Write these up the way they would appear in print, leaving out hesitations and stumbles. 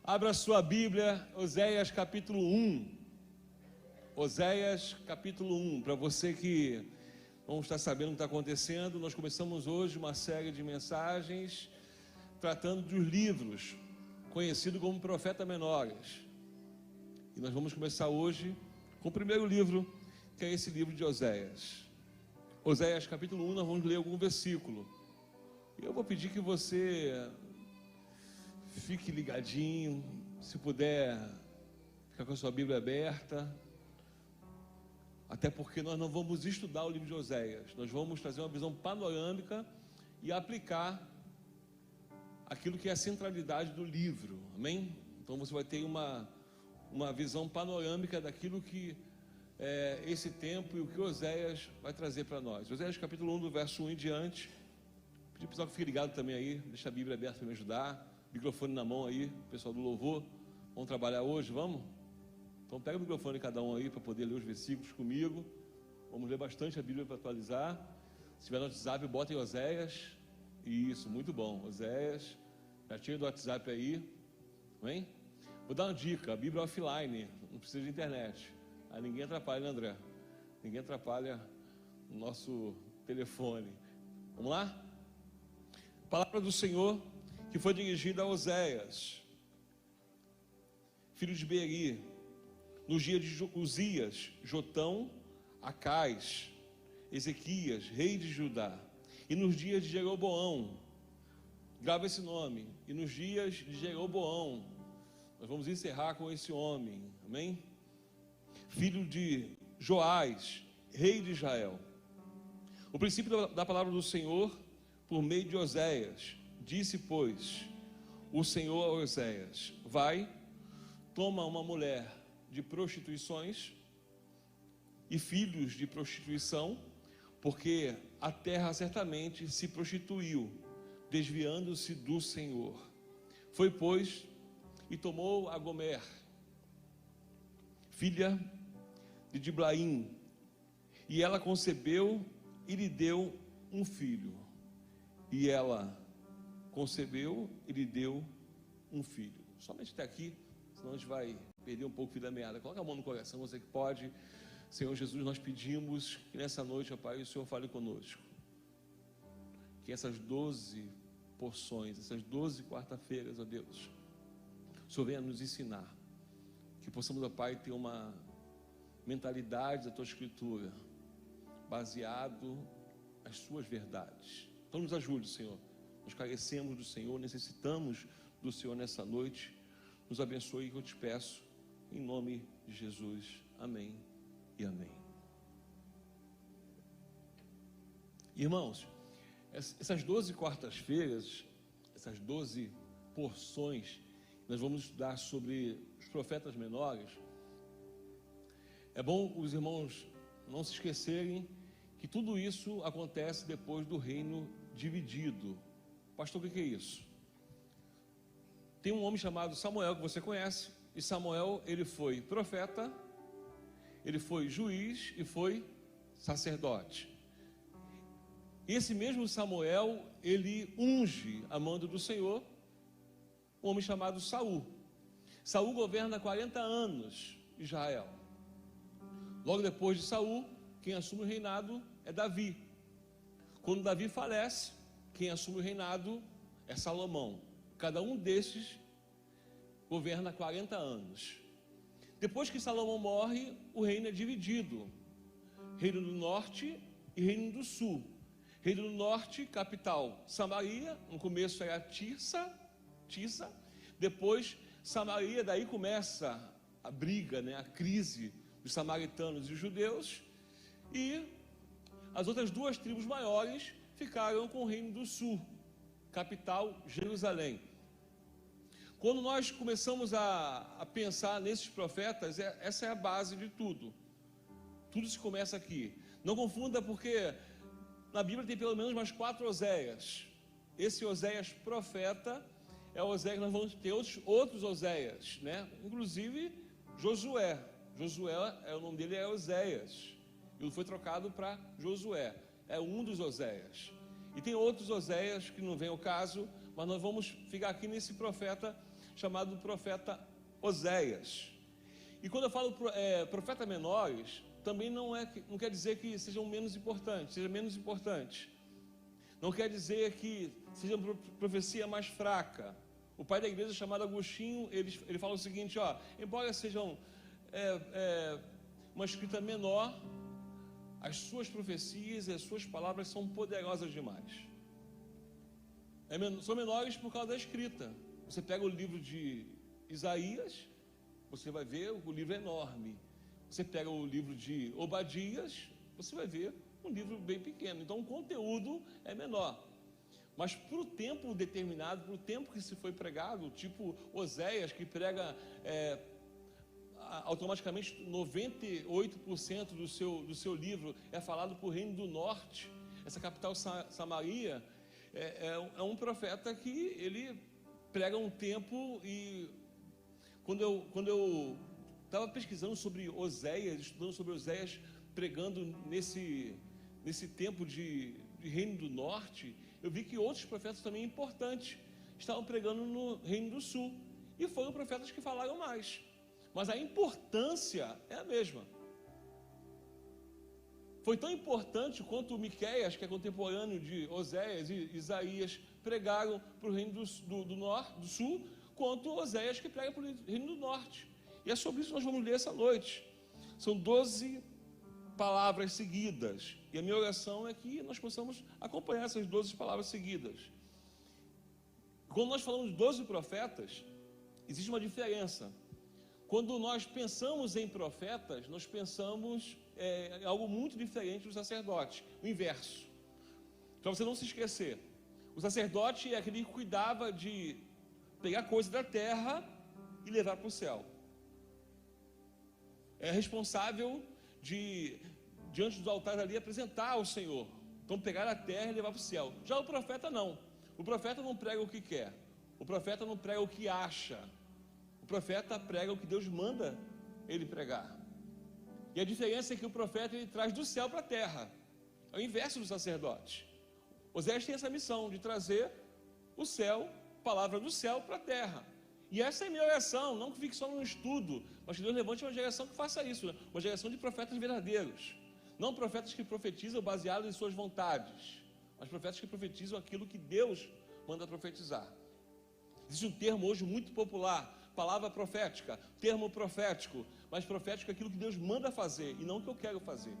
Abra sua Bíblia, Oséias capítulo 1. Oséias capítulo 1. Para você que não está sabendo o que está acontecendo, nós começamos hoje uma série de mensagens tratando dos livros, conhecido como Profetas Menores. E nós vamos começar hoje com o primeiro livro, que é esse livro de Oséias. Oséias capítulo 1, nós vamos ler algum versículo. E eu vou pedir que você fique ligadinho, se puder ficar com a sua Bíblia aberta, até porque nós não vamos estudar o livro de Oséias, nós vamos trazer uma visão panorâmica e aplicar aquilo que é a centralidade do livro, amém? Então você vai ter uma visão panorâmica daquilo que é esse tempo e o que Oséias vai trazer para nós. Oséias capítulo 1, do verso 1 em diante. Pedir para o pessoal que fique ligado também aí, deixa a Bíblia aberta para me ajudar, microfone na mão aí, pessoal do louvor, vamos trabalhar hoje, vamos? Então pega o microfone cada um aí para poder ler os versículos comigo. Vamos ler bastante a Bíblia para atualizar. Se tiver no WhatsApp, bota em Oséias. Isso, muito bom, Oséias. Já tira do WhatsApp aí, amém? Vou dar uma dica, a Bíblia é offline, não precisa de internet. Aí ninguém atrapalha, né, André? Ninguém atrapalha o nosso telefone. Vamos lá? Palavra do Senhor que foi dirigida a Oséias, filho de Beeri, nos dias de Uzias, Jotão, Acais, Ezequias, rei de Judá, e nos dias de Jeroboão, grava esse nome, e nos dias de Jeroboão, nós vamos encerrar com esse homem, amém? Filho de Joás, rei de Israel. O princípio da palavra do Senhor, por meio de Oséias, disse, pois, o Senhor a Oséias: vai, toma uma mulher de prostituições e filhos de prostituição, porque a terra certamente se prostituiu, desviando-se do Senhor. Foi, pois, e tomou a Gomer, filha de Diblaim, e ela concebeu e lhe deu um filho. E ela concebeu e lhe deu um filho. Somente até aqui, senão a gente vai perder um pouco o fio da meada. Coloca a mão no coração, você que pode. Senhor Jesus, nós pedimos que nessa noite, ó Pai, o Senhor fale conosco. Que essas 12 porções, essas 12 quarta-feiras, ó Deus, o Senhor venha nos ensinar. Que possamos, ó Pai, ter uma mentalidade da Tua Escritura, baseado nas Suas verdades. Então nos ajude, Senhor. Nós carecemos do Senhor, necessitamos do Senhor nessa noite. Nos abençoe, que eu te peço, em nome de Jesus. Amém e amém. Irmãos, essas 12 quartas-feiras, essas 12 porções, nós vamos estudar sobre os profetas menores. É bom os irmãos não se esquecerem que tudo isso acontece depois do reino dividido. Pastor, o que é isso? Tem um homem chamado Samuel, que você conhece, e Samuel, ele foi profeta, ele foi juiz e foi sacerdote. E esse mesmo Samuel, ele unge a mando do Senhor um homem chamado Saul. Saul governa 40 anos Israel. Logo depois de Saul, quem assume o reinado é Davi. Quando Davi falece, quem assume o reinado é Salomão. Cada um desses governa 40 anos. Depois que Salomão morre, o reino é dividido: reino do norte e reino do sul. Reino do norte, capital Samaria, no começo era Tirsa. Depois Samaria, daí começa a briga, a crise dos samaritanos e os judeus. E as outras duas tribos maiores ficaram com o reino do sul, capital Jerusalém. Quando nós começamos a pensar nesses profetas, essa é a base de tudo. Tudo se começa aqui. Não confunda, porque na Bíblia tem pelo menos mais 4 Oséias. Esse Oséias profeta é o Oséias, nós vamos ter outros Oséias, Inclusive Josué. Josué, o nome dele é Oséias. Ele foi trocado para Josué. É um dos Oséias. E tem outros Oséias que não vem ao caso, mas nós vamos ficar aqui nesse profeta chamado profeta Oséias. E quando eu falo profeta menores, também não quer dizer que sejam menos importantes, seja menos importante. Não quer dizer que seja uma profecia mais fraca. O pai da igreja, chamado Agostinho, ele fala o seguinte, embora sejam uma escrita menor, as suas profecias e as suas palavras são poderosas demais. São menores por causa da escrita. Você pega o livro de Isaías, você vai ver o livro é enorme. Você pega o livro de Obadias, você vai ver um livro bem pequeno. Então o conteúdo é menor. Mas para o tempo determinado, para o tempo que se foi pregado, tipo Oséias, que prega automaticamente 98% do seu livro é falado para o Reino do Norte, essa capital Samaria, é um profeta que ele prega um tempo. E quando eu estava pesquisando sobre Oséias, estudando sobre Oséias, pregando nesse tempo de Reino do Norte, eu vi que outros profetas também importantes estavam pregando no Reino do Sul, e foram profetas que falaram mais, mas a importância é a mesma. Foi tão importante quanto Miqueias, que é contemporâneo de Oséias e Isaías, pregaram para o Reino do Sul, quanto Oséias, que prega para o Reino do Norte. E é sobre isso que nós vamos ler essa noite. São 12 palavras seguidas, e a minha oração é que nós possamos acompanhar essas 12 palavras seguidas. Quando nós falamos de 12 profetas, existe uma diferença. Quando nós pensamos em profetas, nós pensamos em algo muito diferente do sacerdote, o inverso. Para você não se esquecer, o sacerdote é aquele que cuidava de pegar coisas da terra e levar para o céu. É responsável de, diante dos altares ali, apresentar ao Senhor. Então pegar a terra e levar para o céu. Já o profeta não. O profeta não prega o que quer. O profeta não prega o que acha. O profeta prega o que Deus manda ele pregar. E a diferença é que o profeta ele traz do céu para a terra. É o inverso do sacerdote. Oséias tem essa missão de trazer o céu, palavra do céu para a terra. E essa é a minha oração, não que fique só no estudo, mas que Deus levante uma geração que faça isso, né? Uma geração de profetas verdadeiros. Não profetas que profetizam baseados em suas vontades, mas profetas que profetizam aquilo que Deus manda profetizar. Existe um termo hoje muito popular, palavra profética, termo profético, mas profético é aquilo que Deus manda fazer e não o que eu quero fazer.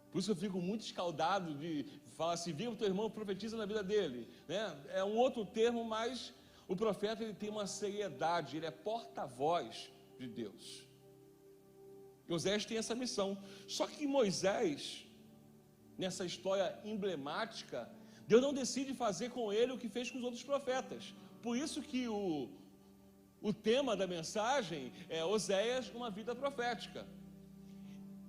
Por isso eu fico muito escaldado de falar assim, viva o teu irmão, profetiza na vida dele, né? É um outro termo, mas o profeta ele tem uma seriedade, ele é porta-voz de Deus. E Oséias tem essa missão. Só que Moisés, nessa história emblemática, Deus não decide fazer com ele o que fez com os outros profetas. Por isso que o tema da mensagem é Oséias, uma vida profética.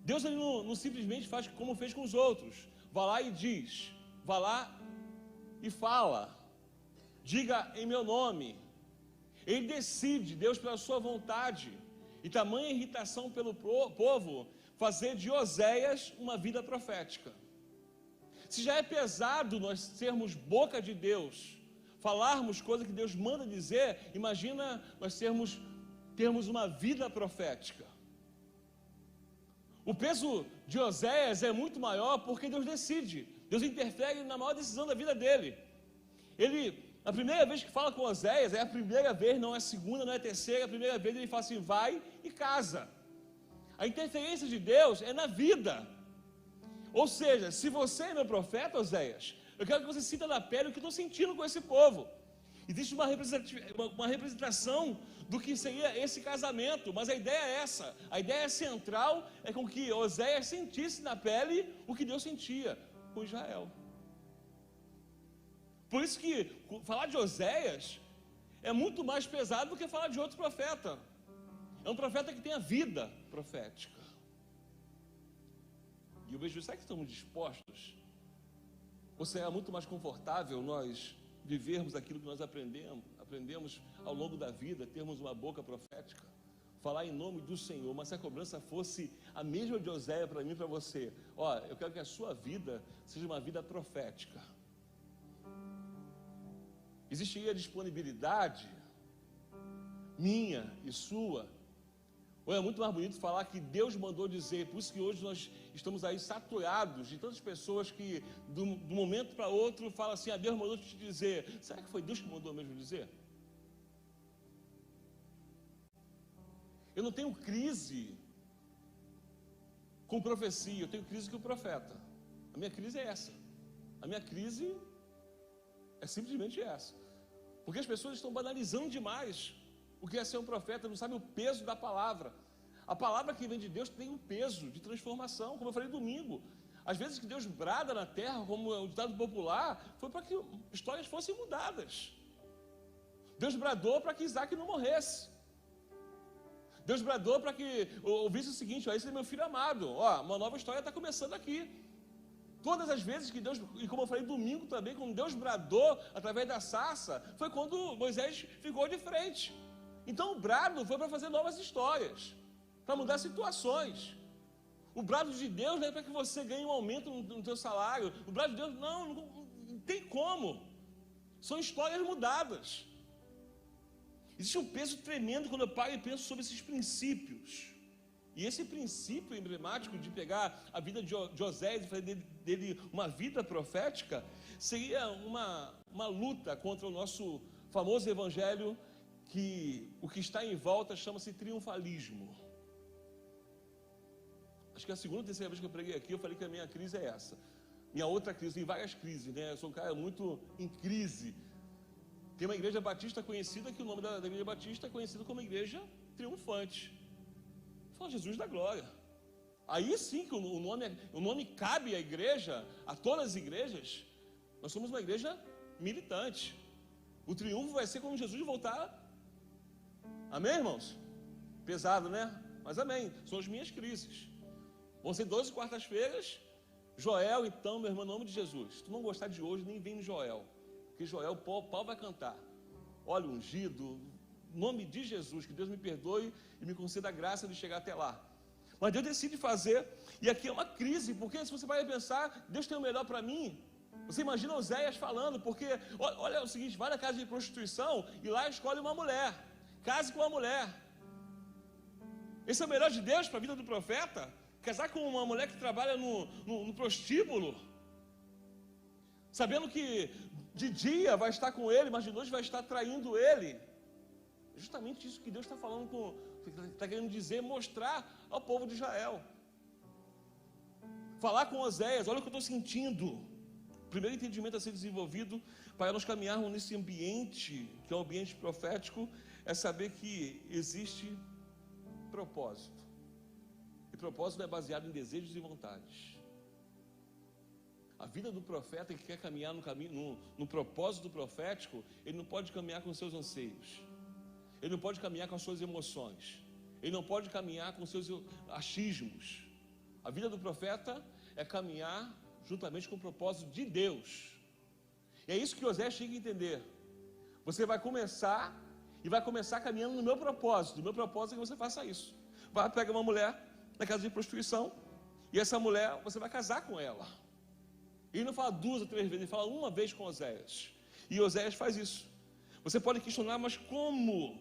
Deus ele não simplesmente faz como fez com os outros. Vá lá e diz, vá lá e fala, diga em meu nome. Ele decide, Deus pela sua vontade e tamanha irritação pelo povo, fazer de Oséias uma vida profética. Se já é pesado nós sermos boca de Deus, falarmos coisas que Deus manda dizer, imagina nós termos uma vida profética. O peso de Oséias é muito maior porque Deus decide. Deus interfere na maior decisão da vida dele. A primeira vez que fala com Oséias, é a primeira vez, não é a segunda, não é a terceira, a primeira vez ele fala assim, vai e casa. A interferência de Deus é na vida. Ou seja, se você é meu profeta, Oséias, eu quero que você sinta na pele o que eu estou sentindo com esse povo. Existe uma representação do que seria esse casamento, mas a ideia é essa. A ideia central é com que Oséias sentisse na pele o que Deus sentia com Israel. Por isso que falar de Oséias é muito mais pesado do que falar de outro profeta. É um profeta que tem a vida profética. E eu vejo, será que estamos dispostos? Ou será muito mais confortável nós vivermos aquilo que nós aprendemos ao longo da vida, termos uma boca profética, falar em nome do Senhor, mas se a cobrança fosse a mesma de Oséias para mim e para você, eu quero que a sua vida seja uma vida profética. Existiria disponibilidade minha e sua. Ou é muito mais bonito falar que Deus mandou dizer. Por isso que hoje nós estamos aí saturados de tantas pessoas que do momento para outro falam assim, Deus mandou te dizer. Será que foi Deus que mandou mesmo dizer? Eu não tenho crise com profecia, eu tenho crise com o profeta. A minha crise é essa. A minha crise é simplesmente essa. Porque as pessoas estão banalizando demais o que é ser um profeta, não sabem o peso da palavra. A palavra que vem de Deus tem um peso de transformação, como eu falei domingo. Às vezes que Deus brada na terra, como é o ditado popular, foi para que histórias fossem mudadas. Deus bradou para que Isaac não morresse. Deus bradou para que ouvisse o seguinte, esse é meu filho amado, uma nova história está começando aqui. Todas as vezes que Deus, e como eu falei domingo também, quando Deus bradou através da sarça, foi quando Moisés ficou de frente. Então o brado foi para fazer novas histórias, para mudar situações. O brado de Deus não é para que você ganhe um aumento no seu salário. O brado de Deus não tem como. São histórias mudadas. Existe um peso tremendo quando eu paro e penso sobre esses princípios. E esse princípio emblemático de pegar a vida de Osés e fazer dele uma vida profética, seria uma luta contra o nosso famoso evangelho, que o que está em volta chama-se triunfalismo. Acho que a segunda ou terceira vez que eu preguei aqui, eu falei que a minha crise é essa. Minha outra crise, tem várias crises, né? Eu sou um cara muito em crise. Tem uma igreja batista conhecida, que o nome da igreja batista é conhecido como igreja triunfante. Fala Jesus da glória. Aí sim que o nome cabe à igreja, a todas as igrejas. Nós somos uma igreja militante. O triunfo vai ser quando Jesus voltar. Amém, irmãos? Pesado, né? Mas amém. São as minhas crises. Vão ser 12 quartas-feiras. Joel, então, meu irmão, em nome de Jesus. Se tu não gostar de hoje, nem vem no Joel. Porque Joel, o pau vai cantar. Olha, ungido, em nome de Jesus, que Deus me perdoe e me conceda a graça de chegar até lá. Mas Deus decide fazer, e aqui é uma crise, porque se você vai pensar, Deus tem o melhor para mim. Você imagina Oséias falando, porque, olha o seguinte, vai na casa de prostituição e lá escolhe uma mulher. Case com uma mulher. Esse é o melhor de Deus para a vida do profeta? Casar com uma mulher que trabalha no prostíbulo, sabendo que de dia vai estar com ele, mas de noite vai estar traindo ele. É justamente isso que Deus está falando, está querendo dizer, mostrar ao povo de Israel. Falar com Oséias, olha o que eu estou sentindo. O primeiro entendimento a ser desenvolvido para nós caminharmos nesse ambiente, que é um ambiente profético, é saber que existe propósito. E propósito não é baseado em desejos e vontades. A vida do profeta que quer caminhar no propósito profético, ele não pode caminhar com seus anseios. Ele não pode caminhar com as suas emoções. Ele não pode caminhar com seus achismos. A vida do profeta é caminhar juntamente com o propósito de Deus. E é isso que Oséias tinha que entender. Você vai começar caminhando no meu propósito. O meu propósito é que você faça isso. Vai pegar uma mulher na casa de prostituição, e essa mulher, você vai casar com ela. Ele não fala 2 ou 3 vezes, ele fala uma vez com Oséias. E Oséias faz isso. Você pode questionar, mas como?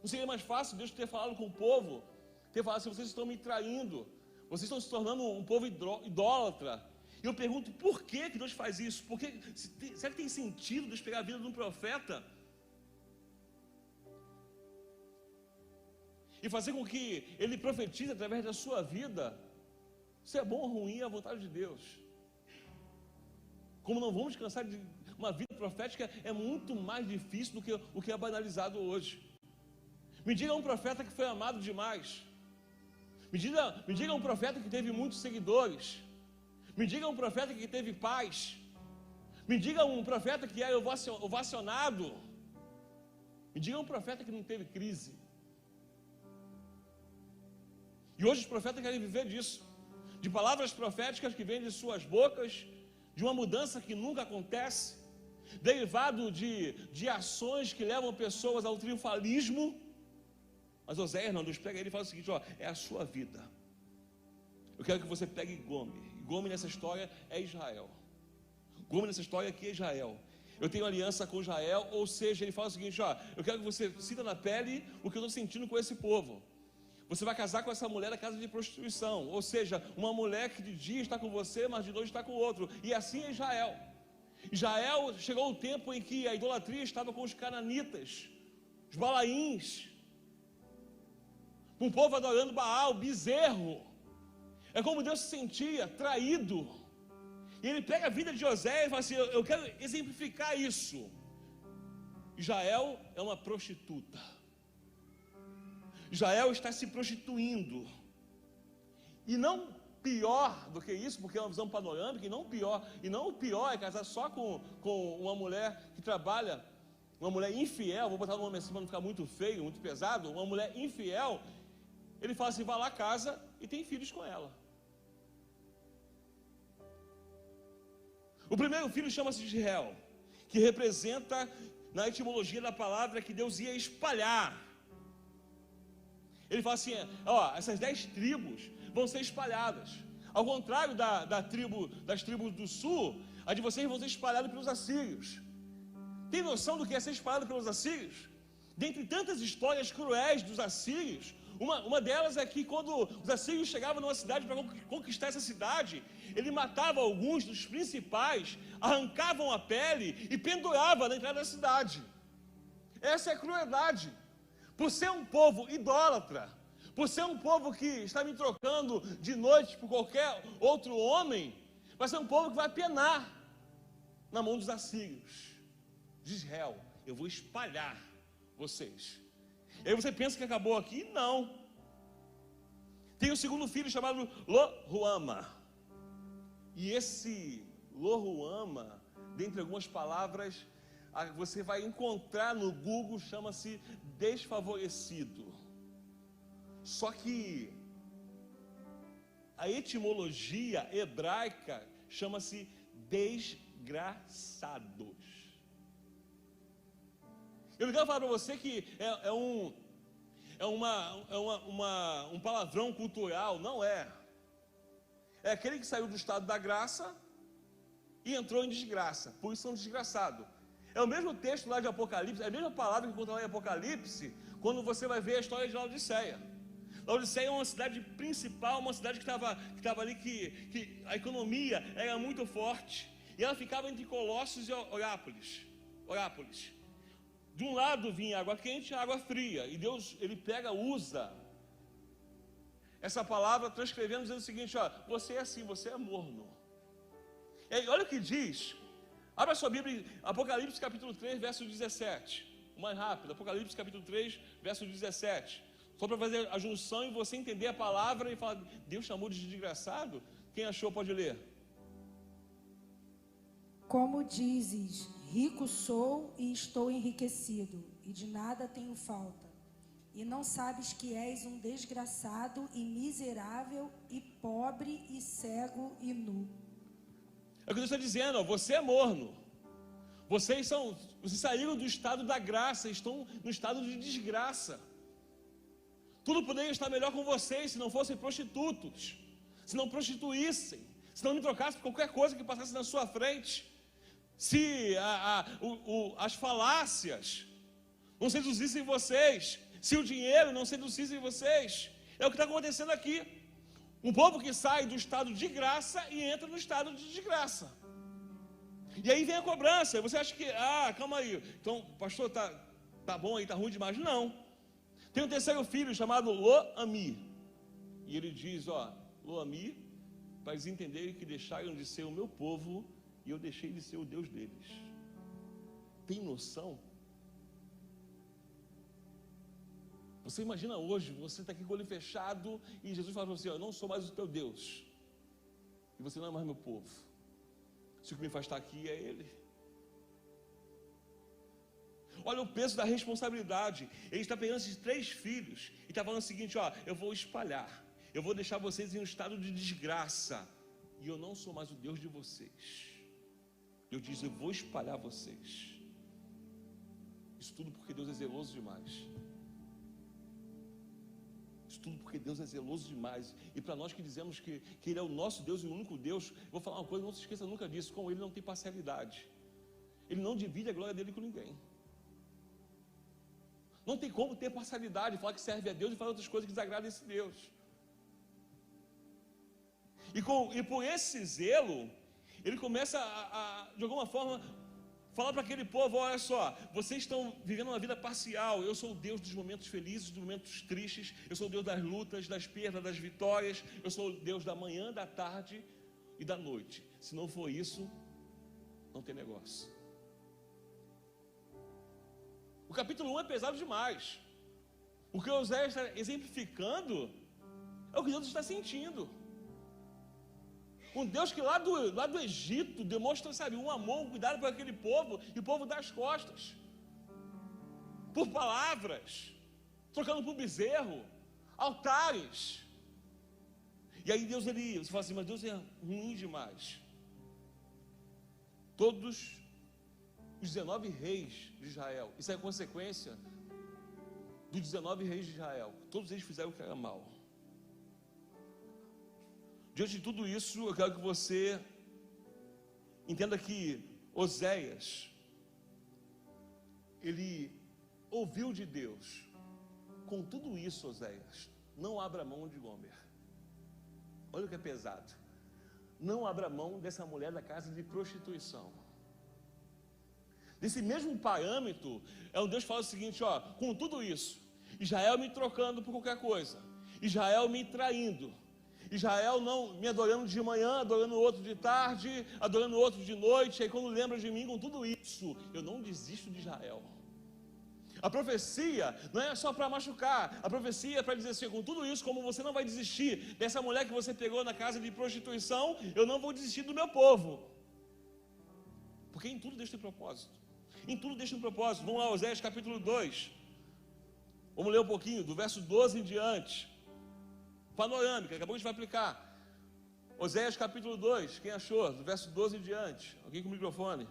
Não seria mais fácil Deus ter falado com o povo? Ter falado assim, vocês estão me traindo. Vocês estão se tornando um povo idólatra. E eu pergunto, por que Deus faz isso? Será que tem sentido Deus pegar a vida de um profeta e fazer com que ele profetize através da sua vida? Se é bom ou ruim, é a vontade de Deus. Como não vamos cansar de uma vida profética, é muito mais difícil do que o que é banalizado hoje. Me diga um profeta que foi amado demais. Me diga um profeta que teve muitos seguidores. Me diga um profeta que teve paz. Me diga um profeta que é ovacionado. Me diga um profeta que não teve crise. E hoje os profetas querem viver disso, de palavras proféticas que vêm de suas bocas, de uma mudança que nunca acontece, derivado de ações que levam pessoas ao triunfalismo. Mas Oséias não, Deus pega ele e fala o seguinte, é a sua vida. Eu quero que você pegue Gomer. Gomer nessa história é Israel. Gomer nessa história aqui é Israel. eu tenho aliança com Israel. Ou seja, ele fala o seguinte, ó, eu quero que você sinta na pele o que eu estou sentindo com esse povo. Você vai casar com essa mulher da casa de prostituição, ou seja, uma mulher que de dia está com você, mas de noite está com o outro. E assim é Israel. Israel chegou o tempo em que a idolatria estava com os cananitas, os balaíns, um povo adorando Baal, bezerro. É como Deus se sentia traído. E ele pega a vida de José e fala assim, eu quero exemplificar isso. Israel é uma prostituta. Israel está se prostituindo. E não pior do que isso, porque é uma visão panorâmica, e não o pior é casar só com uma mulher que trabalha, uma mulher infiel. Vou botar um nome assim para não ficar muito feio, muito pesado. Uma mulher infiel. Ele fala assim, vai lá, casa e tem filhos com ela. O primeiro filho chama-se Israel, que representa, na etimologia da palavra, que Deus ia espalhar. Ele fala assim, ó, essas 10 tribos vão ser espalhadas. Ao contrário das tribos do sul, a de vocês vão ser espalhadas pelos assírios. Tem noção do que é ser espalhado pelos assírios? Dentre tantas histórias cruéis dos assírios, uma delas é que quando os assírios chegavam numa cidade para conquistar essa cidade, ele matava alguns dos principais, arrancavam a pele e pendurava na entrada da cidade. Essa é a crueldade. Por ser um povo idólatra, por ser um povo que está me trocando de noite por qualquer outro homem, vai ser um povo que vai penar na mão dos assírios. De Israel, eu vou espalhar vocês. E aí você pensa que acabou aqui? Não. Tem o segundo filho chamado Lo-Ruama. E esse Lo-Ruama, dentre algumas palavras, você vai encontrar no Google, chama-se desfavorecido. Só que a etimologia hebraica chama-se desgraçados. Eu quero falar para você que um palavrão cultural, não é. É aquele que saiu do estado da graça e entrou em desgraça, por isso é um desgraçado. É o mesmo texto lá de Apocalipse, é a mesma palavra que encontra lá em Apocalipse, quando você vai ver a história de Laodiceia. Laodiceia é uma cidade principal, uma cidade que estava ali, que a economia era muito forte, e ela ficava entre Colossos e Orápolis. De um lado vinha água quente e água fria, e Deus, ele usa essa palavra transcrevendo, dizendo o seguinte, ó, você é assim, você é morno. E aí, olha o que diz. Abra sua Bíblia, Apocalipse capítulo 3, verso 17. O mais rápido, Apocalipse capítulo 3, verso 17. Só para fazer a junção e você entender a palavra e falar, Deus chamou de desgraçado? Quem achou pode ler. Como dizes, rico sou e estou enriquecido, e de nada tenho falta. E não sabes que és um desgraçado e miserável e pobre e cego e nu. É o que Deus está dizendo, ó, você é morno. Vocês saíram do estado da graça, estão no estado de desgraça. Tudo poderia estar melhor com vocês se não fossem prostitutos, se não prostituíssem, se não me trocassem por qualquer coisa que passasse na sua frente, se as falácias não seduzissem vocês, se o dinheiro não seduzissem vocês. É o que está acontecendo aqui. Um povo que sai do estado de graça e entra no estado de desgraça. E aí vem a cobrança. Você acha que, calma aí, então, pastor, tá bom aí, tá ruim demais? Não. Tem um terceiro filho chamado Lo-Ami. E ele diz, ó, Lo-Ami, para eles entenderem que deixaram de ser o meu povo e eu deixei de ser o Deus deles. Tem noção? Você imagina hoje, você está aqui com o olho fechado e Jesus fala para você, eu não sou mais o teu Deus. E você não é mais meu povo. Se o que me faz estar aqui é Ele. Olha o peso da responsabilidade. Ele está pegando esses 3 filhos e está falando o seguinte, ó, eu vou espalhar. Eu vou deixar vocês em um estado de desgraça. E eu não sou mais o Deus de vocês. Eu disse, eu vou espalhar vocês. Isso tudo porque Deus é zeloso demais. Isso tudo porque Deus é zeloso demais. E para nós que dizemos que Ele é o nosso Deus e o único Deus, vou falar uma coisa, não se esqueça nunca disso, com Ele não tem parcialidade. Ele não divide a glória dele com ninguém. Não tem como ter parcialidade, falar que serve a Deus e falar outras coisas que desagradam esse Deus. E por esse zelo, ele começa de alguma forma, falar para aquele povo: olha só, vocês estão vivendo uma vida parcial, eu sou o Deus dos momentos felizes, dos momentos tristes, eu sou o Deus das lutas, das perdas, das vitórias, eu sou o Deus da manhã, da tarde e da noite. Se não for isso, não tem negócio. O capítulo 1 é pesado demais. O que Oséias está exemplificando é o que Deus está sentindo. Um Deus que lá do Egito demonstra, sabe, um amor, um cuidado por aquele povo, e o povo dá as costas. Por palavras, trocando por bezerro, altares. E aí Deus, você fala assim, mas Deus é ruim demais. Todos os 19 reis de Israel, isso é consequência dos 19 reis de Israel, todos eles fizeram o que era mal. Diante de tudo isso, eu quero que você entenda que Oséias, ele ouviu de Deus: com tudo isso, Oséias, não abra mão de Gomer. Olha o que é pesado. Não abra mão dessa mulher da casa de prostituição. Desse mesmo parâmetro, é onde Deus fala o seguinte: ó, com tudo isso, Israel me trocando por qualquer coisa, Israel me traindo, Israel não me adorando de manhã, adorando o outro de tarde, adorando o outro de noite, aí quando lembra de mim, com tudo isso, eu não desisto de Israel. A profecia não é só para machucar, a profecia é para dizer assim: com tudo isso, como você não vai desistir dessa mulher que você pegou na casa de prostituição, eu não vou desistir do meu povo. Porque em tudo Deus tem propósito. Em tudo Deus tem um propósito. Vamos lá, Oséias capítulo 2. Vamos ler um pouquinho, do verso 12 em diante. Panorâmica, daqui a pouco a gente vai aplicar. Oséias capítulo 2, quem achou? Do verso 12 em diante. Alguém com o microfone?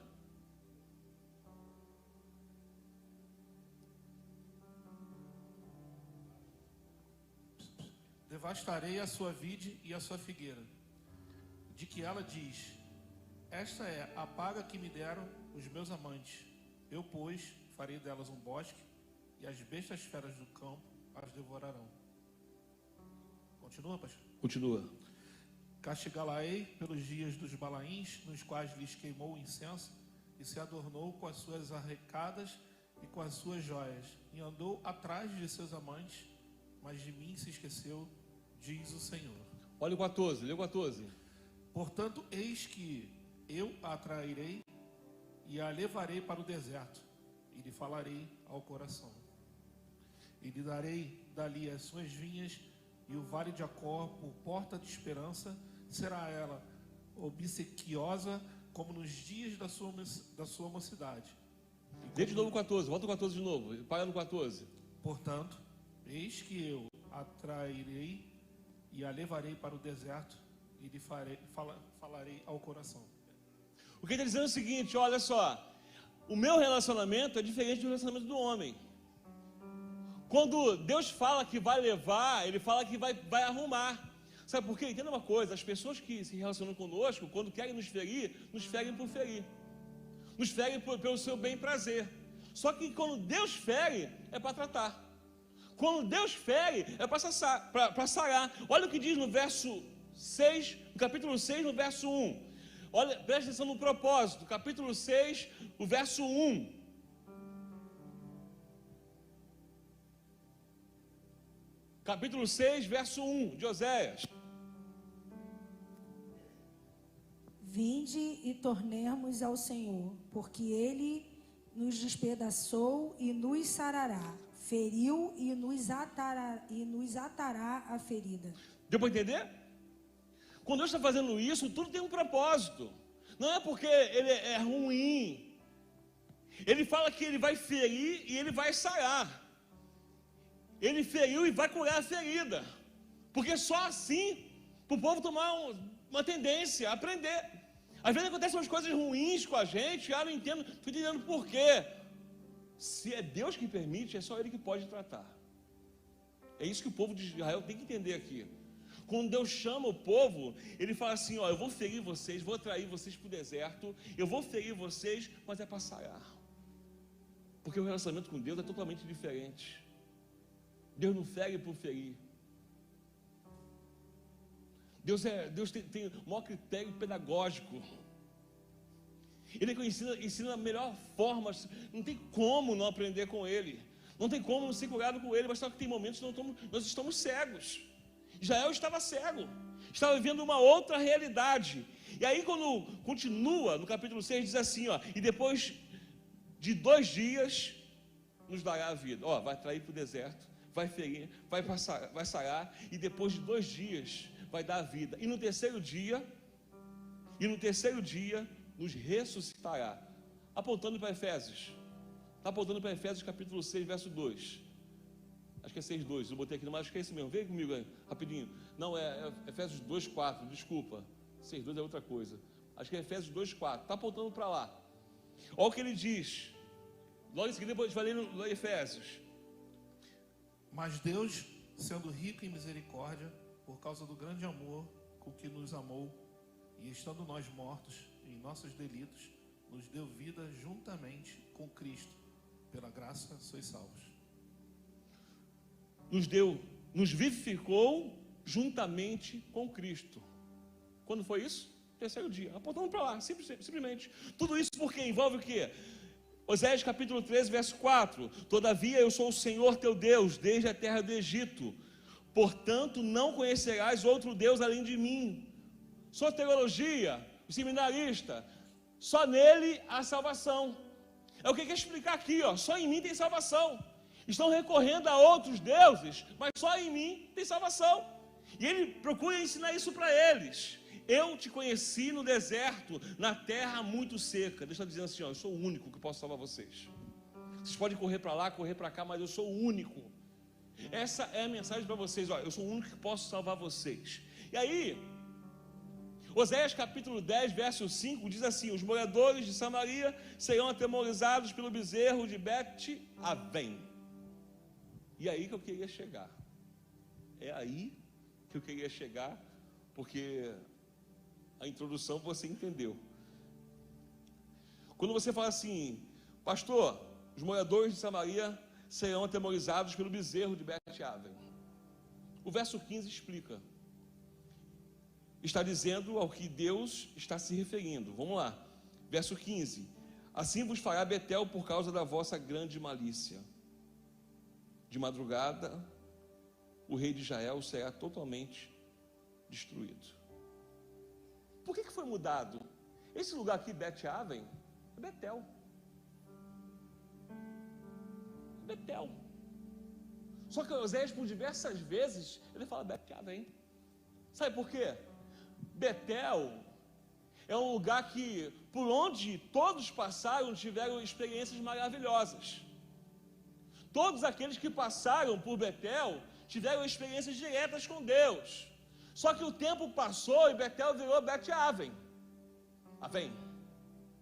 Devastarei a sua vide e a sua figueira, de que ela diz: esta é a paga que me deram os meus amantes. Eu, pois, farei delas um bosque, e as bestas feras do campo as devorarão. Continua, pastor? Continua. Castigá-la-ei pelos dias dos Balaíns, nos quais lhes queimou o incenso, e se adornou com as suas arrecadas e com as suas joias, e andou atrás de seus amantes, mas de mim se esqueceu, diz o Senhor. Olha o 14, lê o 14. Portanto, eis que eu a atrairei e a levarei para o deserto, e lhe falarei ao coração. E lhe darei dali as suas vinhas, e o vale de Acor por porta de esperança. Será ela obsequiosa como nos dias da sua mocidade. Lê de novo o 14, volta o 14 de novo, para no 14. Portanto, eis que eu a atrairei e a levarei para o deserto, e lhe falarei ao coração. O que ele está dizendo é o seguinte: olha só, o meu relacionamento é diferente do relacionamento do homem. Quando Deus fala que vai levar, Ele fala que vai arrumar. Sabe por quê? Entenda uma coisa: as pessoas que se relacionam conosco, quando querem nos ferem por ferir, nos ferem pelo seu bem e prazer. Só que quando Deus fere, é para tratar. Quando Deus fere, é para sarar. Olha o que diz no verso 6, no capítulo 6, no verso 1. Olha, presta atenção no propósito, capítulo 6, o verso 1. Capítulo 6, verso 1 de Oséias. Vinde e tornemos ao Senhor, porque Ele nos despedaçou e nos sarará, feriu e nos atará a ferida. Deu para entender? Quando Deus está fazendo isso, tudo tem um propósito. Não é porque Ele é ruim. Ele fala que Ele vai ferir e Ele vai sarar. Ele feriu e vai curar a ferida. Porque só assim, para o povo tomar uma tendência, aprender. Às vezes acontecem umas coisas ruins com a gente, não entendo, estou entendendo por quê. Se é Deus que permite, é só Ele que pode tratar. É isso que o povo de Israel tem que entender aqui. Quando Deus chama o povo, Ele fala assim, ó, eu vou ferir vocês, vou atrair vocês para o deserto, eu vou ferir vocês, mas é para sarar. Porque o relacionamento com Deus é totalmente diferente. Deus não fere por ferir. Deus tem o maior critério pedagógico. Ele é que ensina a melhor forma. Não tem como não aprender com Ele. Não tem como não ser curado com Ele. Mas só que tem momentos que nós estamos cegos. Israel estava cego. Estava vivendo uma outra realidade. E aí quando continua no capítulo 6, diz assim, ó, e depois de 2 dias nos dará a vida. Ó, vai trair para o deserto, vai ferir, vai sarar, e depois de 2 dias vai dar a vida. E no terceiro dia nos ressuscitará. Apontando para Efésios. Está apontando para Efésios capítulo 6, verso 2. Acho que é 6,2. Eu botei aqui, mas acho que é esse mesmo. Vem comigo aí, rapidinho. Não, é Efésios 2,4. Desculpa. 6,2 é outra coisa. Acho que é Efésios 2,4. Está apontando para lá. Olha o que ele diz. Logo em seguida, depois vai ler Efésios. Mas Deus, sendo rico em misericórdia, por causa do grande amor com que nos amou, e estando nós mortos em nossos delitos, nos deu vida juntamente com Cristo. Pela graça sois salvos. Nos vivificou juntamente com Cristo. Quando foi isso? Terceiro dia. Apontando para lá, simplesmente. Tudo isso porque envolve o quê? Oséias capítulo 13, verso 4. Todavia eu sou o Senhor teu Deus, desde a terra do Egito. Portanto, não conhecerás outro Deus além de mim. Soteriologia, o seminarista, só nele há salvação. É o que quer explicar aqui, ó. Só em mim tem salvação. Estão recorrendo a outros deuses, mas só em mim tem salvação. E ele procura ensinar isso para eles. Eu te conheci no deserto, na terra muito seca. Deixa eu dizer assim, ó, eu sou o único que posso salvar vocês. Vocês podem correr para lá, correr para cá, mas eu sou o único. Essa é a mensagem para vocês, ó, eu sou o único que posso salvar vocês. E aí, Oséias capítulo 10, verso 5, diz assim, os moradores de Samaria serão atemorizados pelo bezerro de Bet-Aven. E aí que eu queria chegar. É aí que eu queria chegar, porque a introdução você entendeu. Quando você fala assim, pastor, os moradores de Samaria serão atemorizados pelo bezerro de Bet-Aven. O verso 15 explica. Está dizendo ao que Deus está se referindo. Vamos lá. Verso 15. Assim vos fará Betel por causa da vossa grande malícia. De madrugada, o rei de Israel será totalmente destruído. Por que foi mudado? Esse lugar aqui, Bet-Aven, é Betel. Betel. Só que Oséias, por diversas vezes, ele fala Bet-Aven. Sabe por quê? Betel é um lugar que, por onde todos passaram, tiveram experiências maravilhosas. Todos aqueles que passaram por Betel tiveram experiências diretas com Deus. Só que o tempo passou e Betel virou Bet-Aven. Aven.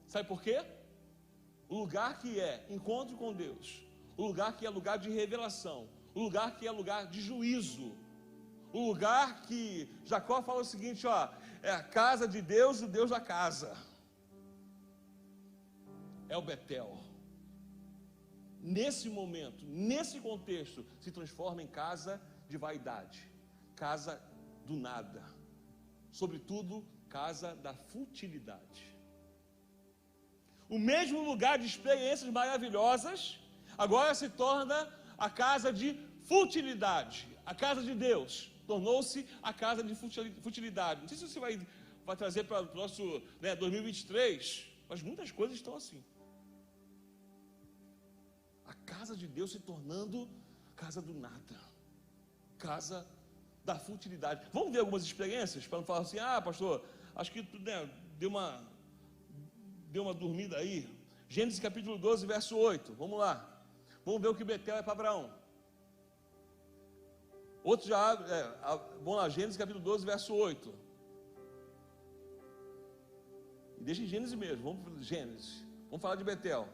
Sabe por quê? O lugar que é encontro com Deus, o lugar que é lugar de revelação, o lugar que é lugar de juízo, o lugar que Jacó fala o seguinte, ó, é a casa de Deus e o Deus da casa. É o Betel. Nesse momento, nesse contexto, se transforma em casa de vaidade, casa do nada, sobretudo, casa da futilidade. O mesmo lugar de experiências maravilhosas, agora se torna a casa de futilidade, a casa de Deus, tornou-se a casa de futilidade. Não sei se você vai trazer para o nosso 2023, mas muitas coisas estão assim. A casa de Deus se tornando casa do nada, casa da futilidade. Vamos ver algumas experiências, para não falar assim, pastor, acho que deu uma dormida aí. Gênesis capítulo 12, verso 8, vamos lá. Vamos ver o que Betel é para Abraão. Outro já, vamos lá, Gênesis capítulo 12, verso 8. E deixa em Gênesis mesmo, vamos para Gênesis. Vamos falar de Betel.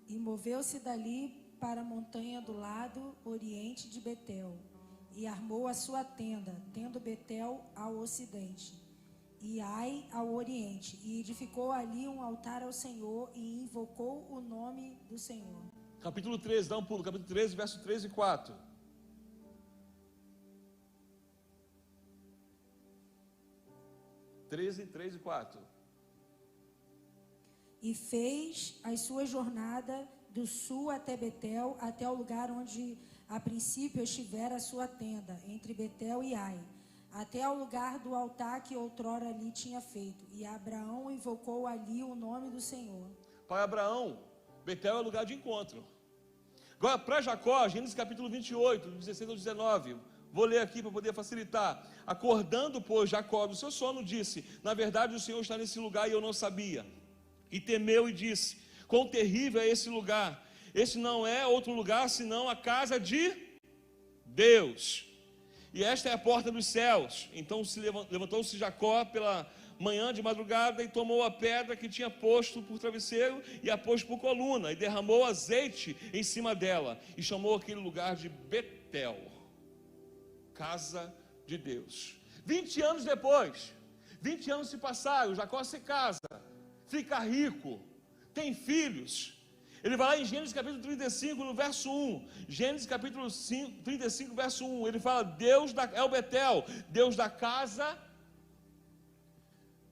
E moveu-se dali para a montanha do lado oriente de Betel, e armou a sua tenda, tendo Betel ao ocidente, e Ai ao oriente, e edificou ali um altar ao Senhor, e invocou o nome do Senhor. Capítulo 13, dá um pulo, capítulo 13, verso 3 e 4. 13, 3 e 4. E fez a sua jornada do sul até Betel, até o lugar onde a princípio estivera a sua tenda, entre Betel e Ai, até ao lugar do altar que outrora ali tinha feito. E Abraão invocou ali o nome do Senhor. Para Abraão, Betel é o lugar de encontro. Agora, para Jacó, Gênesis capítulo 28, 16 ao 19, vou ler aqui para poder facilitar. Acordando, pois, Jacó do seu sono, disse: na verdade o Senhor está nesse lugar e eu não sabia. E temeu e disse: quão terrível é esse lugar! Esse não é outro lugar senão a casa de Deus. E esta é a porta dos céus. Então levantou-se Jacó pela manhã de madrugada e tomou a pedra que tinha posto por travesseiro e a pôs por coluna, e derramou azeite em cima dela, e chamou aquele lugar de Betel, casa de Deus. 20 anos depois, 20 anos se passaram, Jacó se casa, fica rico, tem filhos. Ele vai lá em Gênesis capítulo 35, no verso 1. Gênesis capítulo 35, verso 1. Ele fala: Deus é o Betel, Deus da casa.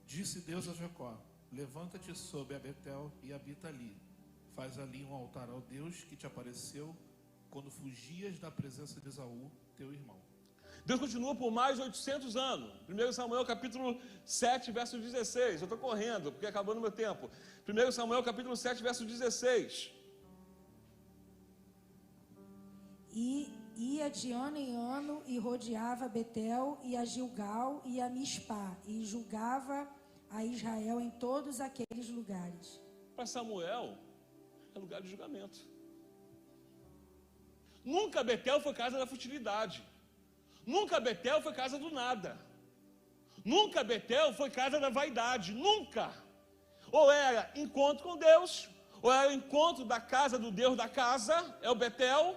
Disse Deus a Jacó: levanta-te sobre a Betel e habita ali. Faz ali um altar ao Deus que te apareceu quando fugias da presença de Esaú, teu irmão. Deus continua por mais 800 anos. 1 Samuel capítulo 7, verso 16. Eu estou correndo, porque acabou no meu tempo. 1 Samuel capítulo 7, verso 16. E ia de ano em ano e rodeava Betel e a Gilgal e a Mispá, e julgava a Israel em todos aqueles lugares. Para Samuel, é lugar de julgamento. Nunca Betel foi casa da futilidade. Nunca Betel foi casa do nada. Nunca Betel foi casa da vaidade. Nunca. Ou era encontro com Deus, ou era encontro da casa do Deus da casa, é o Betel,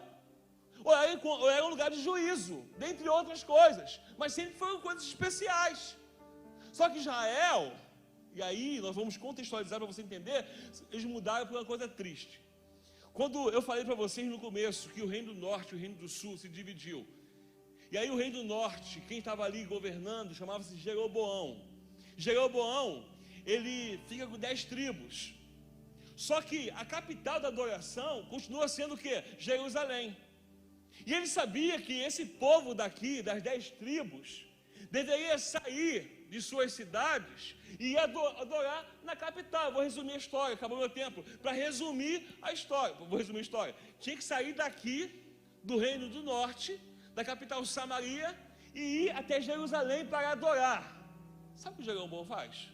ou era um lugar de juízo, dentre outras coisas. Mas sempre foram coisas especiais. Só que Israel, e aí nós vamos contextualizar para você entender, eles mudaram por uma coisa triste. Quando eu falei para vocês no começo que o reino do norte e o reino do sul se dividiu, e aí o reino do norte, quem estava ali governando, chamava-se Jeroboão. Jeroboão, ele fica com 10 tribos. Só que a capital da adoração continua sendo o quê? Jerusalém. E ele sabia que esse povo daqui, das 10 tribos, deveria sair de suas cidades e adorar na capital. Vou resumir a história, acabou meu tempo. Para resumir a história, tinha que sair daqui, do reino do norte, da capital Samaria, e ir até Jerusalém para adorar. Sabe o que o Jeroboão faz?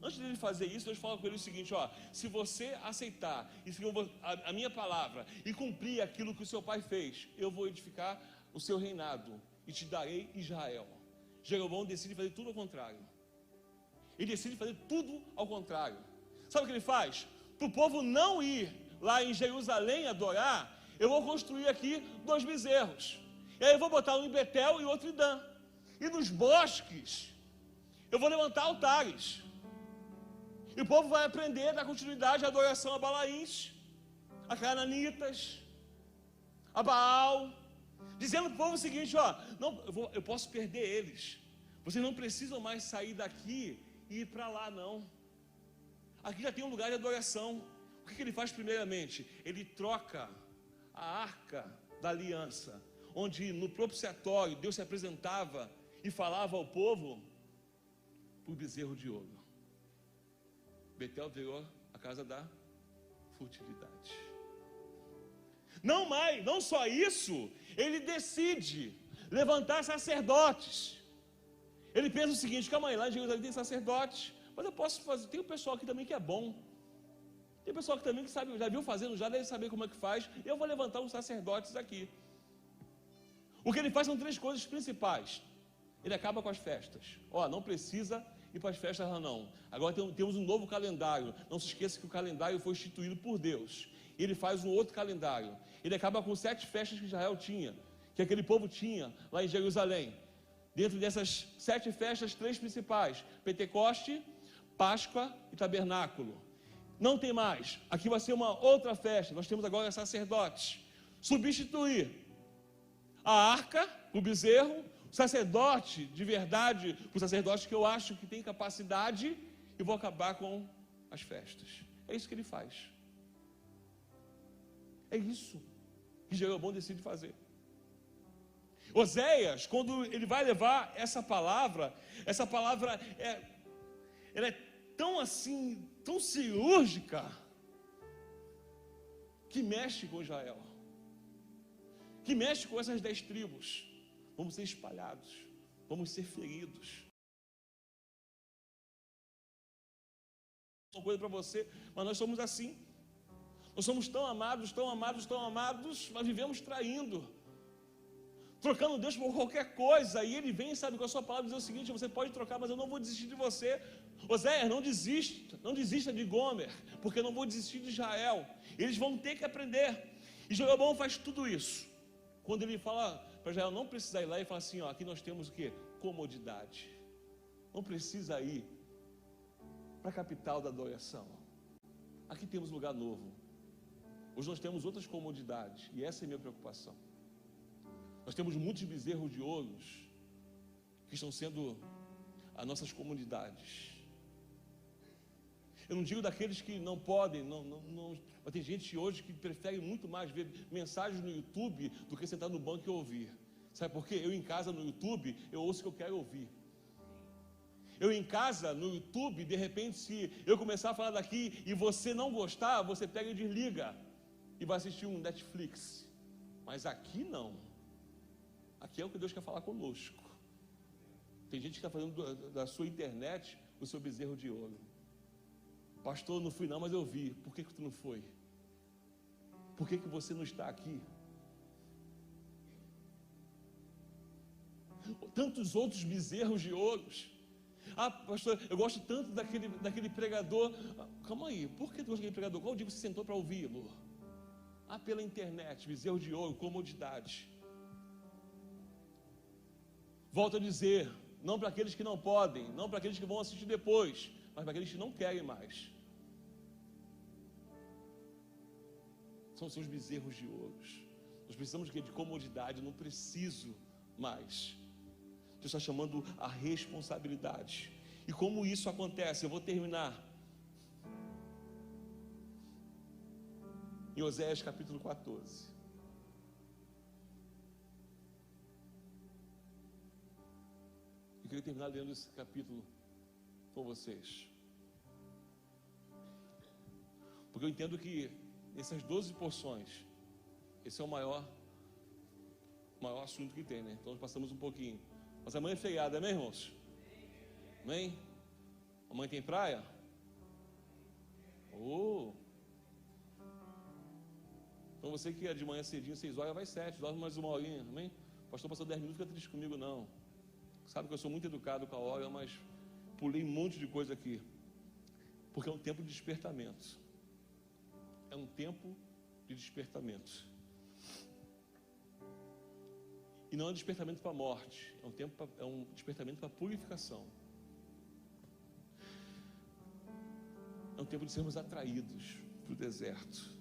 Antes de ele fazer isso, Deus fala com ele o seguinte: ó, se você aceitar e seguir a minha palavra e cumprir aquilo que o seu pai fez, eu vou edificar o seu reinado e te darei Israel. Jeroboão decide fazer tudo ao contrário. Ele decide fazer tudo ao contrário. Sabe o que ele faz? Para o povo não ir lá em Jerusalém adorar, eu vou construir aqui 2 bezerros. E aí eu vou botar um em Betel e outro em Dan. E nos bosques, eu vou levantar altares. E o povo vai aprender a dar continuidade à adoração a Balaíns, a Cananitas, a Baal, dizendo para o povo o seguinte: ó, não, eu posso perder eles. Vocês não precisam mais sair daqui e ir para lá, não. Aqui já tem um lugar de adoração. O que ele faz primeiramente? Ele troca a arca da aliança, onde no propiciatório Deus se apresentava e falava ao povo, por bezerro de ouro. Betel virou a casa da futilidade. Não só isso, ele decide levantar sacerdotes. Ele pensa o seguinte: calma aí, lá em Jerusalém tem sacerdotes, mas eu posso fazer, tem um pessoal aqui também que é bom. Tem pessoal aqui também que sabe, já viu fazendo, já deve saber como é que faz. Eu vou levantar uns sacerdotes aqui. O que ele faz são 3 coisas principais. Ele acaba com as festas. Ó, não precisa ir para as festas lá não. Agora temos um novo calendário. Não se esqueça que o calendário foi instituído por Deus. Ele faz um outro calendário. Ele acaba com 7 festas que Israel tinha, que que aquele povo tinha lá em Jerusalém. Dentro dessas 7 festas, 3 principais: Pentecoste, Páscoa e Tabernáculo. Não tem mais. Aqui vai ser uma outra festa. Nós temos agora sacerdotes. Substituir a arca, o bezerro, o sacerdote de verdade, o sacerdote que eu acho que tem capacidade, e vou acabar com as festas. É isso que ele faz. É isso que Jeroboão decide fazer. Oséias, quando ele vai levar essa palavra ela é tão assim, tão cirúrgica, que mexe com Israel, que mexe com essas 10 tribos. Vamos ser espalhados, vamos ser feridos. Uma coisa para você, mas nós somos assim. Nós somos tão amados, tão amados, tão amados, mas vivemos traindo, trocando Deus por qualquer coisa. E ele vem, sabe, com a sua palavra dizer o seguinte: você pode trocar, mas eu não vou desistir de você. Oséias, não desista de Gomer, porque eu não vou desistir de Israel. Eles vão ter que aprender. E Jeroboão faz tudo isso. Quando ele fala para Israel não precisar ir lá, ele fala assim: ó, aqui nós temos o quê? Comodidade. Não precisa ir para a capital da adoração. Aqui temos lugar novo. Hoje nós temos outras comodidades, e essa é a minha preocupação. Nós temos muitos bezerros de ouros que estão sendo as nossas comunidades. Eu não digo daqueles que não podem, mas tem gente hoje que prefere muito mais ver mensagens no YouTube do que sentar no banco e ouvir. Sabe por quê? Eu em casa no YouTube, eu ouço o que eu quero ouvir. Eu em casa no YouTube, de repente, se eu começar a falar daqui e você não gostar, você pega e desliga e vai assistir um Netflix. Mas aqui não. Aqui é o que Deus quer falar conosco. Tem gente que está fazendo da sua internet o seu bezerro de ouro. Pastor, não fui não, mas eu vi. Por que tu não foi? Por que você não está aqui? Tantos outros bezerros de ouros. Ah, pastor, eu gosto tanto daquele pregador. Calma aí, por que tu gosta daquele pregador? Qual dia você sentou para ouvi-lo? Ah, pela internet, bezerro de ouro, comodidade. Volto a dizer, não para aqueles que não podem, não para aqueles que vão assistir depois, mas para aqueles que não querem mais. São seus bezerros de ouros. Nós precisamos de comodidade, eu não preciso mais. Deus está chamando a responsabilidade. E como isso acontece? Eu vou terminar em Oséias capítulo 14. Eu queria terminar lendo esse capítulo com vocês, porque eu entendo que essas 12 porções, esse é o maior assunto que tem, né? Então nós passamos um pouquinho. Mas amanhã é feriado, amém, irmãos? Amém? Amanhã tem praia? Oh! Então você que é de manhã cedinho, 6 horas, vai 7, dorme mais uma horinha, amém? O pastor passou 10 minutos, fica triste comigo, não. Sabe que eu sou muito educado com a hora, mas pulei um monte de coisa aqui. Porque é um tempo de despertamento. É um tempo de despertamento. E não é um despertamento para a morte, é um despertamento para a purificação. É um tempo de sermos atraídos para o deserto,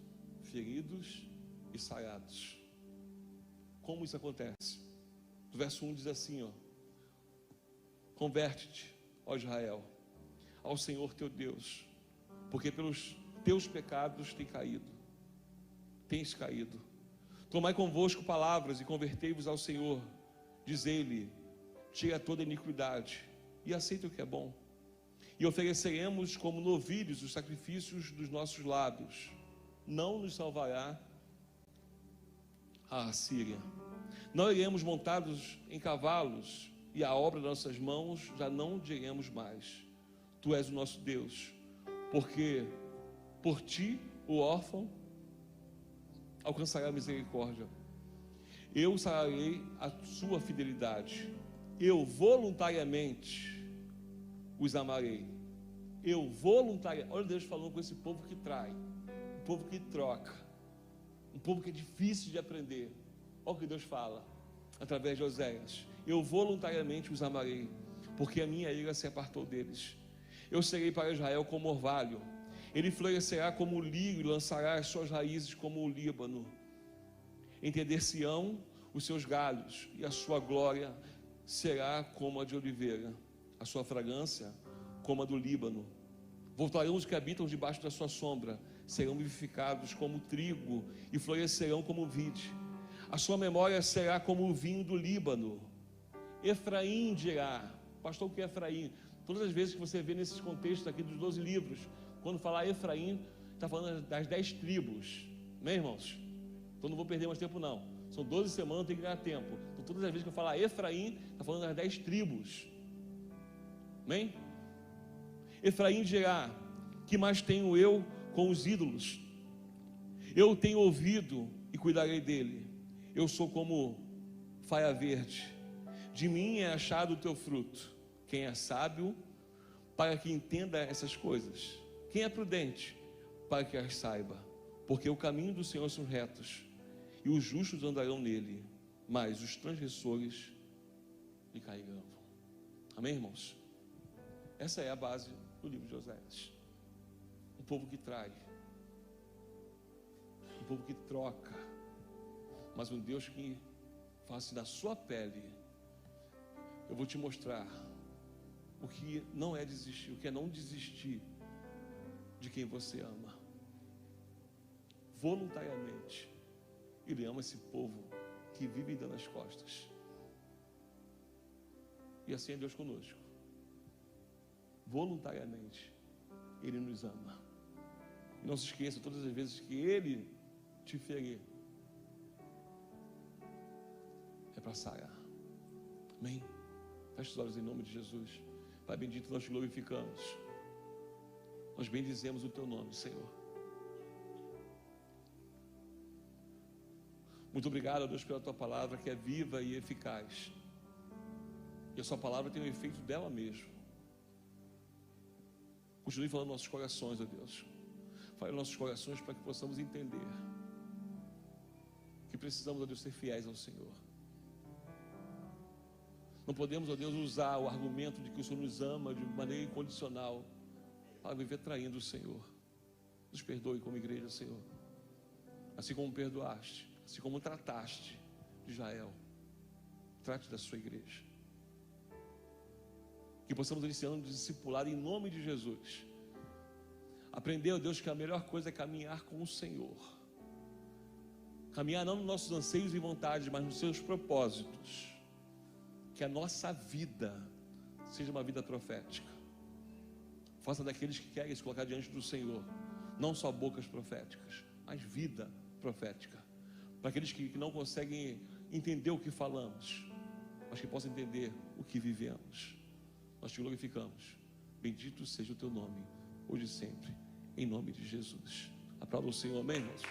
feridos e sarados. Como isso acontece? O verso 1 diz assim, ó: converte-te, ó Israel, ao Senhor teu Deus, porque pelos teus pecados tens caído. Tomai convosco palavras e convertei-vos ao Senhor. Dizei-lhe: tira toda iniquidade e aceita o que é bom. E ofereceremos como novilhos os sacrifícios dos nossos lábios. Não nos salvará a Assíria. Não iremos montados em cavalos, e a obra das nossas mãos já não diremos mais. Tu és o nosso Deus, porque por ti o órfão alcançará a misericórdia. Eu sararei a sua fidelidade. Eu voluntariamente os amarei. Olha Deus falando com esse povo que trai, um povo que troca, um povo que é difícil de aprender. Olha o que Deus fala: através de Oséias. Eu voluntariamente os amarei, porque a minha ira se apartou deles. Eu serei para Israel como orvalho, ele florescerá como o lírio e lançará as suas raízes como o Líbano. Entender-se-ão os seus galhos, e a sua glória será como a de oliveira, a sua fragrância como a do Líbano. Voltarão os que habitam debaixo da sua sombra, serão vivificados como trigo e florescerão como vide. A sua memória será como o vinho do Líbano. Efraim dirá, pastor, o que é Efraim? Todas as vezes que você vê nesses contextos aqui dos 12 livros, quando falar Efraim, está falando das 10 tribos, amém, irmãos? Então não vou perder mais tempo não, são 12 semanas, tem que ganhar tempo. Então todas as vezes que eu falar Efraim, está falando das 10 tribos, amém? Efraim dirá, que mais tenho eu com os ídolos? Eu tenho ouvido e cuidarei dele. Eu sou como faia verde, de mim é achado o teu fruto. Quem é sábio, para que entenda essas coisas? Quem é prudente, para que as saiba? Porque o caminho do Senhor são retos, e os justos andarão nele, mas os transgressores lhe cairão. Amém, irmãos? Essa é a base do livro de Oséias. Um povo que trai, um povo que troca, mas um Deus que fala assim, na sua pele, eu vou te mostrar o que não é desistir, o que é não desistir de quem você ama. Voluntariamente, Ele ama esse povo que vive dando as costas. E assim é Deus conosco. Voluntariamente, Ele nos ama. E não se esqueça, todas as vezes que Ele te ferir, é para sarar. Amém? Feche os olhos em nome de Jesus. Pai bendito, nós te glorificamos. Nós bendizemos o teu nome, Senhor. Muito obrigado, Deus, pela tua palavra que é viva e eficaz. E a sua palavra tem o efeito dela mesmo. Continue falando nos nossos corações, ó Deus. Fale nos nossos corações para que possamos entender que precisamos, ó Deus, ser fiéis ao Senhor. Não podemos, ó Deus, usar o argumento de que o Senhor nos ama de maneira incondicional para viver traindo o Senhor. Nos perdoe como igreja, Senhor. Assim como perdoaste, assim como trataste de Israel, trate da sua igreja. Que possamos esse ano discipular em nome de Jesus. Aprender, ó Deus, que a melhor coisa é caminhar com o Senhor. Caminhar não nos nossos anseios e vontades, mas nos seus propósitos. Que a nossa vida seja uma vida profética. Faça daqueles que querem se colocar diante do Senhor, não só bocas proféticas, mas vida profética. Para aqueles que não conseguem entender o que falamos, mas que possam entender o que vivemos. Nós te glorificamos. Bendito seja o teu nome, hoje e sempre, em nome de Jesus. Aplauda o Senhor, amém, irmãos?